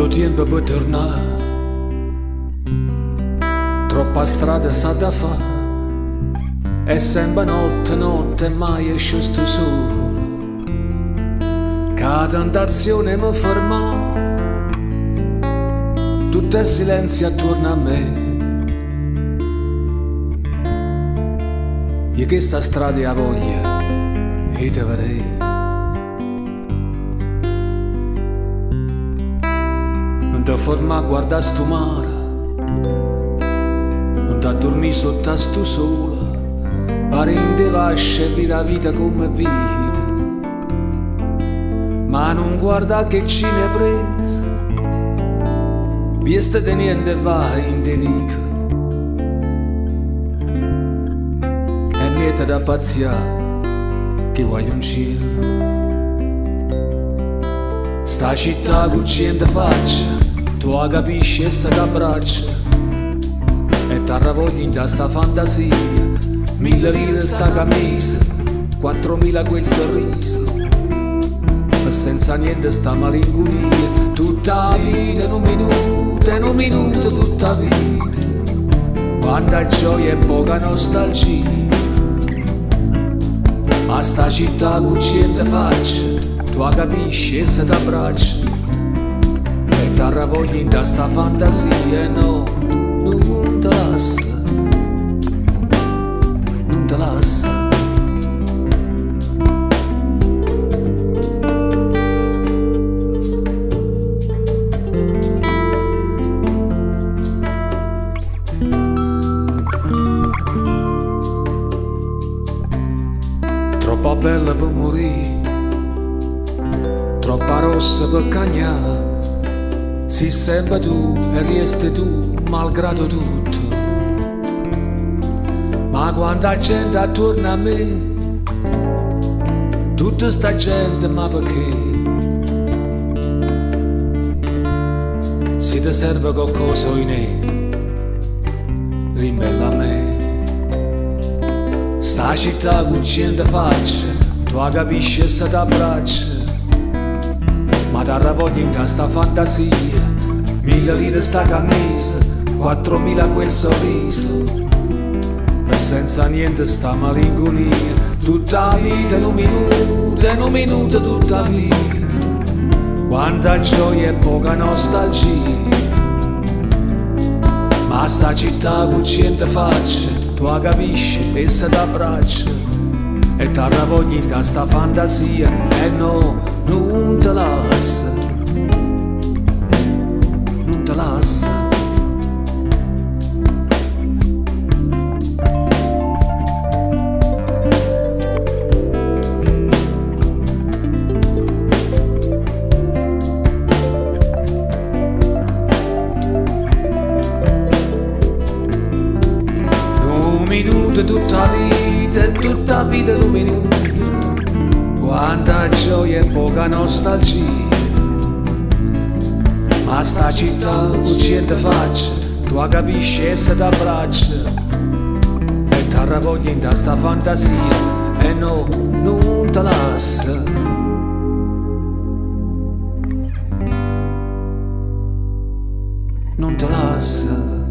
Tanto tempo per tornare, troppa strada sa da fare, e sempre notte, notte, mai esce sto solo. Che tentazione mi fermò, tutto il silenzio attorno a me. E che sta strada ha voglia, e te vedrei. Non ti ferma a guardare sto mare, non ti dormi sotto sto sole, pare in te vasce vi la vita come vita. Ma non guarda che ci ne è preso, vieste de niente va in te vica. E miete da pazzia che vuoi un cielo. Sta città con gente faccia, tu la capisci e se t'abbraccia, e t'arravogli in sta fantasia. 1000 lire sta camisa, 4000 quel sorriso, e senza niente sta malinconia. Tutta la vita in un minuto tutta la vita, quanta gioia e poca nostalgia. Ma sta città con gente faccia, tu la capisci e se t'abbraccia, e t'arravogli in sta fantasia. E no, non te lascia, non te lascia. Troppa bella per morire, troppa rossa per cagnare. Si sempre tu e resti tu, malgrado tutto. Ma quanta gente attorno a me, tutta sta gente, ma perché? Se ti serve qualcosa in rimbella a me. Sta città con gente faccia, tu la capisci e se t'abbraccia, ma t'arravogli in sta fantasia. 1000 lire sta camisa, 4000 quel sorriso, e senza niente sta malinconia. Tutta la vita in un minuto tutta la vita, quanta gioia e poca nostalgia. Ma sta città con gente faccia, tu la capisci e se t'abbraccia, e t'arravogli in sta fantasia. E no, non te lascia, non te lascia. Un minuto tutta la vita in un minuto, quanta gioia e poca nostalgia. Ma sta città con gente faccia, tu la capisci e se t'abbraccia, e t'arravogli in sta fantasia. E no, non te lascia, non te lascia.